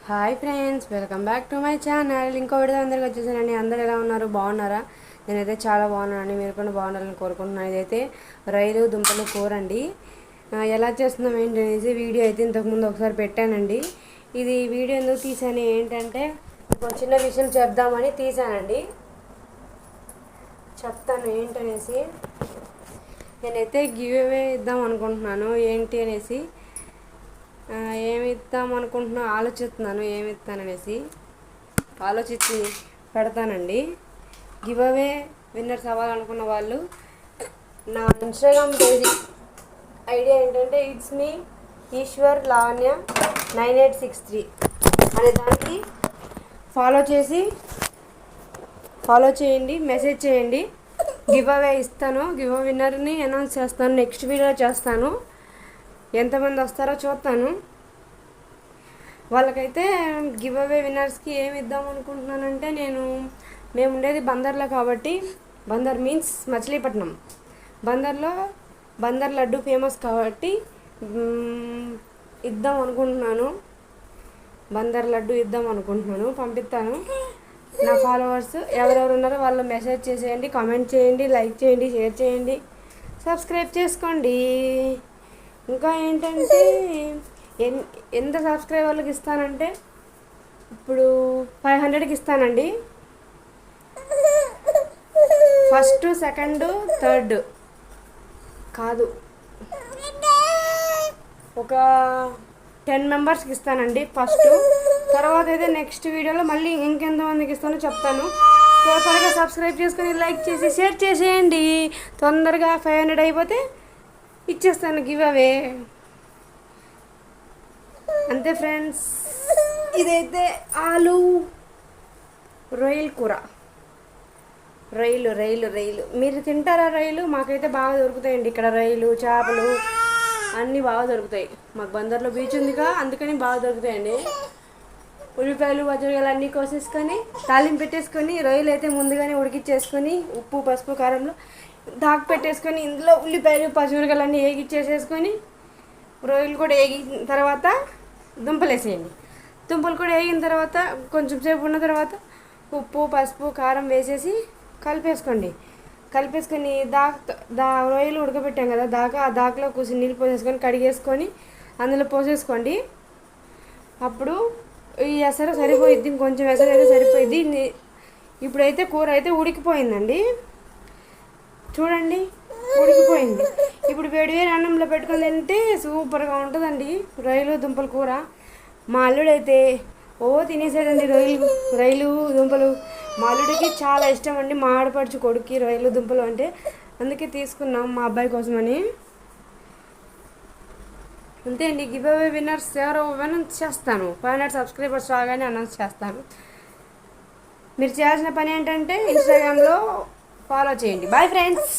Hi friends, welcome back to my channel. ఇంకో video అందరికి వచ్చేసానండి. అందరు ఎలా ఉన్నారు? బాగున్నారా? నేనైతే చాలా బాగున్నానండి. మీరు కూడా బాగుండాలని కోరుకుంటున్నాను. ఇదైతే రొయ్యలు దుంపలు కూర అండి. ఎలా చేస్తున్నాం ఏంటనేసి వీడియో అయితే ఇంతకుముందు ఒకసారి పెట్టానండి. ఇది వీడియో ఎందుకు తీసాను ఏంటంటే ఒక చిన్న విషయం చెప్దామని తీసానండి. చెప్తాను ఏంటనేసి. నేనైతే గివ్ అవే ఇద్దాం అనుకుంటున్నాను. ఏంటి అనేసి ఏమి ఇద్దాం అనుకుంటున్నా ఆలోచిస్తున్నాను. ఏమి ఇస్తాననేసి ఆలోచించి పెడతానండి. గివ్ అవే విన్నర్స్ అవ్వాలనుకున్న వాళ్ళు నా ఇన్స్టాగ్రామ్ పేజీ ఐడియా ఏంటంటే ఇట్స్ మీ ఈశ్వర్ లావణ్య 9863 అనే దానికి ఫాలో చేయండి, మెసేజ్ చేయండి. గివ్ అవే ఇస్తాను. గివ్ అవే విన్నర్ని అనౌన్స్ చేస్తాను. నెక్స్ట్ వీడియోలో చేస్తాను. ఎంతమంది వస్తారో చూస్తాను. వాళ్ళకైతే గివ్ అవే విన్నర్స్కి ఏమి ఇద్దాం అనుకుంటున్నానంటే మేము ఉండేది బందర్లో కాబట్టి, బందర్ మీన్స్ మచిలీపట్నం. బందర్ లడ్డు ఫేమస్ కాబట్టి ఇద్దాం అనుకుంటున్నాను. బందర్ లడ్డు ఇద్దాం అనుకుంటున్నాను. పంపిస్తాను. నా ఫాలోవర్స్ ఎవరెవరు ఉన్నారో వాళ్ళు మెసేజ్ చేసేయండి, కామెంట్ చేయండి, లైక్ చేయండి, షేర్ చేయండి, సబ్స్క్రైబ్ చేసుకోండి. ఇంకా ఏంటంటే ఎంత సబ్స్క్రైబర్లకు ఇస్తానంటే ఇప్పుడు 500కి ఇస్తానండి. ఫస్ట్, సెకండ్, థర్డ్ కాదు, ఒక 10 మెంబర్స్కి ఇస్తానండి ఫస్ట్. తర్వాత అయితే నెక్స్ట్ వీడియోలో మళ్ళీ ఇంకెంతమందికి ఇస్తానో చెప్తాను. త్వరగా సబ్స్క్రైబ్ చేసుకొని లైక్ చేసి షేర్ చేసేయండి. తొందరగా 500 అయిపోతే ఇచ్చేస్తాను గివ్ అవే. అంతే ఫ్రెండ్స్. ఇదైతే ఆలు రొయ్యల కూర. రొయ్యలు మీరు తింటారా? రొయ్యలు మాకైతే బాగా దొరుకుతాయండి ఇక్కడ. రొయ్యలు, చేపలు అన్నీ బాగా దొరుకుతాయి. మాకు బందర్లో బీచ్ ఉందిగా, అందుకని బాగా దొరుకుతాయండి. ఉల్లిపాయలు, వజ్రగాయలు అన్నీ కోసేసుకొని తాలింపు పెట్టేసుకొని, రొయ్యలు అయితే ముందుగానే ఉడికిచ్చేసుకొని ఉప్పు, పసుపు, కారంలో దాకా పెట్టేసుకొని ఇందులో ఉల్లిపాయలు, పచ్చిమిరకాయలు అన్నీ వేగిచ్చేసేసుకొని రొయ్యలు కూడా వేగిన తర్వాత దుంపలు వేసేయండి. దుంపలు కూడా వేగిన తర్వాత కొంచెం సేపు ఉన్న తర్వాత ఉప్పు, పసుపు, కారం వేసేసి కలిపేసుకొని రొయ్యలు ఉడకబెట్టాం కదా, ఆ దాకలో కూర్చొని నీళ్ళు పోసేసుకొని కడిగేసుకొని అందులో పోసేసుకోండి. అప్పుడు ఈ ఎసరు సరిపోయిద్ది. ఇంకొంచెం ఎసరు అయితే సరిపోయిద్ది. ఇప్పుడైతే కూర అయితే ఉడికిపోయిందండి. చూడండి, ఉడికిపోయింది. ఇప్పుడు వేడివేడి అన్నంలో పెట్టుకొని తింటే సూపర్గా ఉంటుందండి రొయ్యలు దుంపల కూర. మా అల్లుడైతే తినేసాడండి రొయ్యలు దుంపలు. మా అల్లుడికి చాలా ఇష్టం అండి. మా ఆడపడుచు కొడుక్కి రొయ్యలు దుంపలు అంటే, అందుకే తీసుకున్నాం మా అబ్బాయి కోసమని. అంతే అండి. గివ్ అవే విన్నర్స్ ఎవరో అనౌన్స్ చేస్తాను. 500 సబ్స్క్రైబర్స్ రాగానే అనౌన్స్ చేస్తాను. మీరు చేయాల్సిన పని ఏంటంటే ఇన్స్టాగ్రామ్లో ఫాలో చేయండి. Bye friends.